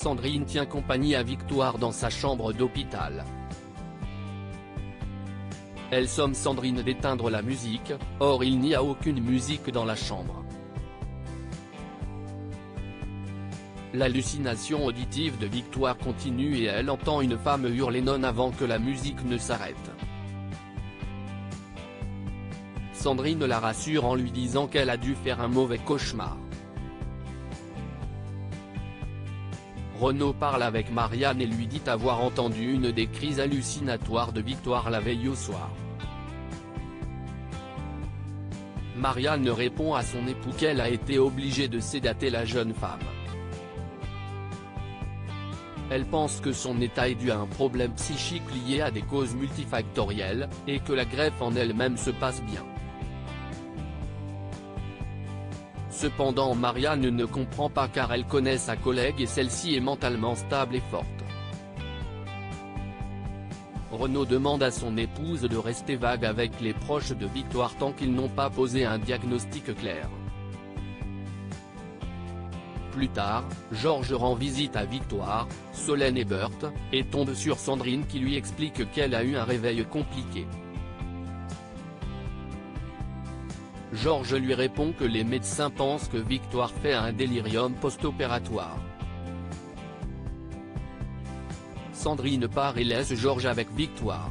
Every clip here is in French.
Sandrine tient compagnie à Victoire dans sa chambre d'hôpital. Elle somme Sandrine d'éteindre la musique, or il n'y a aucune musique dans la chambre. L'hallucination auditive de Victoire continue et elle entend une femme hurler non avant que la musique ne s'arrête. Sandrine la rassure en lui disant qu'elle a dû faire un mauvais cauchemar. Renaud parle avec Marianne et lui dit avoir entendu une des crises hallucinatoires de Victoire la veille au soir. Marianne répond à son époux qu'elle a été obligée de sédater la jeune femme. Elle pense que son état est dû à un problème psychique lié à des causes multifactorielles, et que la greffe en elle-même se passe bien. Cependant Marianne ne comprend pas car elle connaît sa collègue et celle-ci est mentalement stable et forte. Renaud demande à son épouse de rester vague avec les proches de Victoire tant qu'ils n'ont pas posé un diagnostic clair. Plus tard, Georges rend visite à Victoire, Solène et Berthe, et tombe sur Sandrine qui lui explique qu'elle a eu un réveil compliqué. Georges lui répond que les médecins pensent que Victoire fait un délirium post-opératoire. Sandrine part et laisse Georges avec Victoire.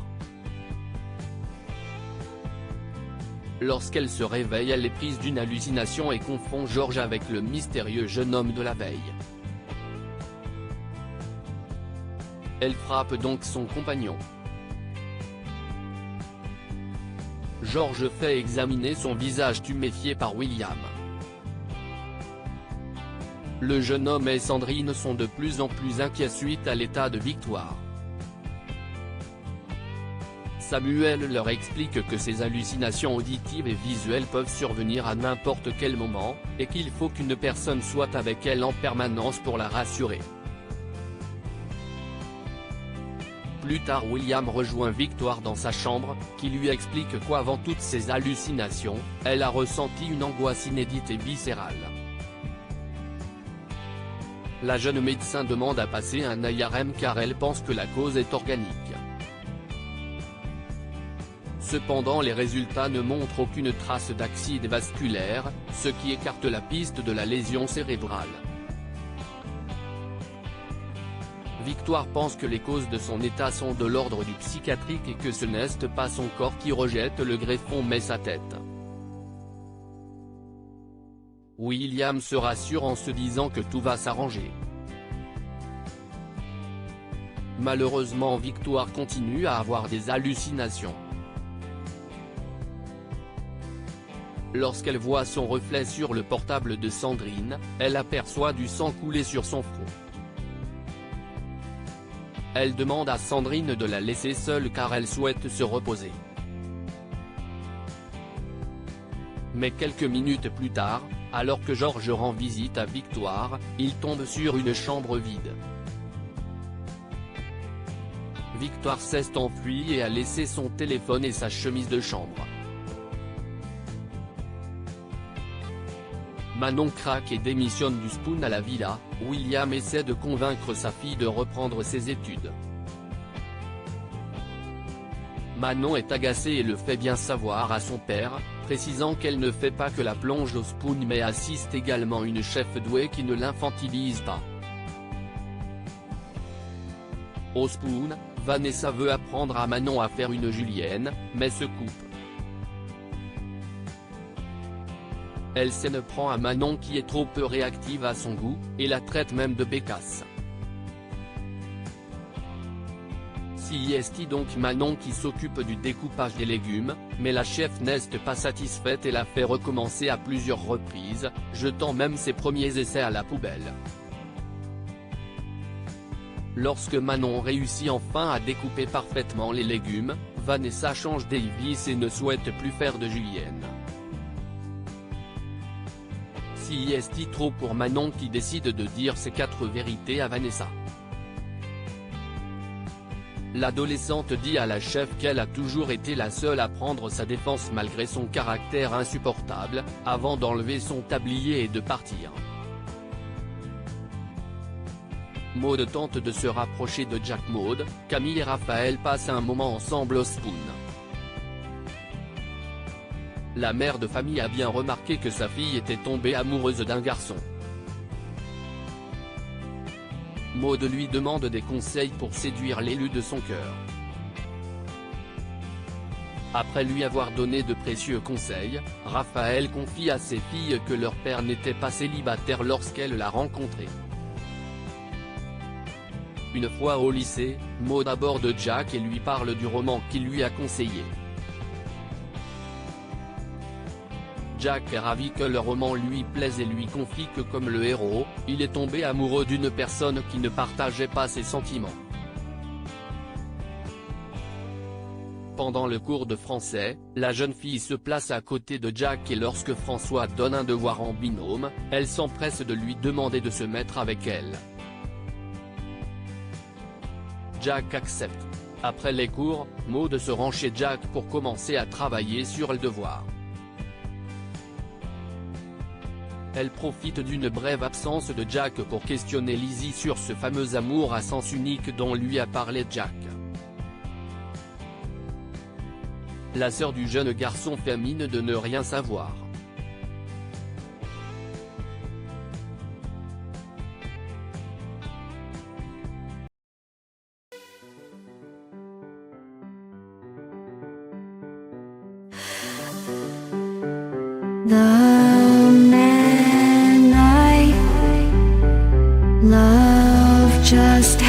Lorsqu'elle se réveille, elle est prise d'une hallucination et confond Georges avec le mystérieux jeune homme de la veille. Elle frappe donc son compagnon. Georges fait examiner son visage tuméfié par William. Le jeune homme et Sandrine sont de plus en plus inquiets suite à l'état de Victoire. Samuel leur explique que ces hallucinations auditives et visuelles peuvent survenir à n'importe quel moment, et qu'il faut qu'une personne soit avec elle en permanence pour la rassurer. Plus tard William rejoint Victoire dans sa chambre, qui lui explique qu'avant toutes ces hallucinations, elle a ressenti une angoisse inédite et viscérale. La jeune médecin demande à passer un IRM car elle pense que la cause est organique. Cependant les résultats ne montrent aucune trace d'acide vasculaire, ce qui écarte la piste de la lésion cérébrale. Victoire pense que les causes de son état sont de l'ordre du psychiatrique et que ce n'est pas son corps qui rejette le greffon mais sa tête. William se rassure en se disant que tout va s'arranger. Malheureusement Victoire continue à avoir des hallucinations. Lorsqu'elle voit son reflet sur le portable de Sandrine, elle aperçoit du sang couler sur son front. Elle demande à Sandrine de la laisser seule car elle souhaite se reposer. Mais quelques minutes plus tard, alors que Georges rend visite à Victoire, il tombe sur une chambre vide. Victoire s'est enfuie et a laissé son téléphone et sa chemise de chambre. Manon craque et démissionne du Spoon à la villa. William essaie de convaincre sa fille de reprendre ses études. Manon est agacée et le fait bien savoir à son père, précisant qu'elle ne fait pas que la plonge au Spoon mais assiste également une chef douée qui ne l'infantilise pas. Au Spoon, Vanessa veut apprendre à Manon à faire une julienne, mais se coupe. Elle s'en prend à Manon qui est trop peu réactive à son goût, et la traite même de bécasse. C'est donc Manon qui s'occupe du découpage des légumes, mais la chef n'est pas satisfaite et la fait recommencer à plusieurs reprises, jetant même ses premiers essais à la poubelle. Lorsque Manon réussit enfin à découper parfaitement les légumes, Vanessa change d'avis et ne souhaite plus faire de julienne. C'est trop pour Manon qui décide de dire ses 4 vérités à Vanessa. L'adolescente dit à la chef qu'elle a toujours été la seule à prendre sa défense malgré son caractère insupportable, avant d'enlever son tablier et de partir. Maud tente de se rapprocher de Jack. Maud, Camille et Raphaël passent un moment ensemble au Spoon. La mère de famille a bien remarqué que sa fille était tombée amoureuse d'un garçon. Maud lui demande des conseils pour séduire l'élu de son cœur. Après lui avoir donné de précieux conseils, Raphaël confie à ses filles que leur père n'était pas célibataire lorsqu'elle l'a rencontré. Une fois au lycée, Maud aborde Jack et lui parle du roman qu'il lui a conseillé. Jack est ravi que le roman lui plaise et lui confie que comme le héros, il est tombé amoureux d'une personne qui ne partageait pas ses sentiments. Pendant le cours de français, la jeune fille se place à côté de Jack et lorsque François donne un devoir en binôme, elle s'empresse de lui demander de se mettre avec elle. Jack accepte. Après les cours, Maud se rend chez Jack pour commencer à travailler sur le devoir. Elle profite d'une brève absence de Jack pour questionner Lizzie sur ce fameux amour à sens unique dont lui a parlé Jack. La sœur du jeune garçon fait mine de ne rien savoir. The man I love just